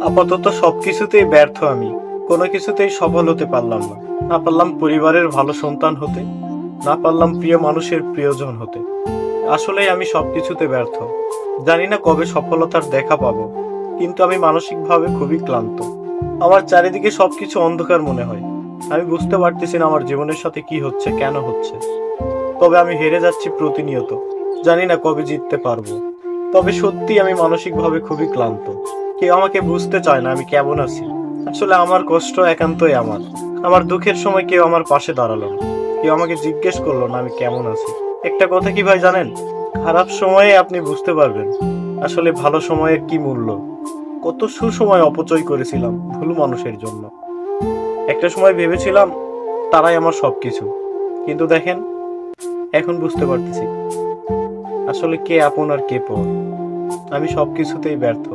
আপাতত সবকিছুতেই ব্যর্থ আমি। কোনো কিছুতেই সফল হতে পারলাম না। না পারলাম পরিবারের ভালো সন্তান হতে, না পারলাম প্রিয় মানুষের প্রিয়জন হতে। আসলেই আমি সবকিছুতে ব্যর্থ। জানি না কবে সফলতার দেখা পাবো, কিন্তু আমি মানসিকভাবে খুবই ক্লান্ত। আমার চারিদিকে সবকিছু অন্ধকার মনে হয়। আমি বুঝতে পারতেছি না আমার জীবনের সাথে কি হচ্ছে, কেন হচ্ছে। তবে আমি হেরে যাচ্ছি প্রতিনিয়ত। জানি না কবে জিততে পারবো। তবে সত্যি আমি মানসিকভাবে খুবই ক্লান্ত। কেউ আমাকে বুঝতে চায় না আমি কেমন আছি। আসলে আমার কষ্ট একান্তই আমার। আমার দুঃখের সময় কেউ আমার পাশে দাঁড়ালো না। কেউ আমাকে জিজ্ঞেস করলো না আমি কেমন আছি। একটা কথা কি ভাই জানেন, খারাপ সময়ে আপনি বুঝতে পারবেন আসলে ভালো সময়ের কি মূল্য। কত সুসময় অপচয় করেছিলাম ভুল মানুষের জন্য। একটা সময় ভেবেছিলাম তারাই আমার সবকিছু, কিন্তু দেখেন এখন বুঝতে পারতেছি আসলে কে আপন আর কে পর। আমি সবকিছুতেই ব্যর্থ।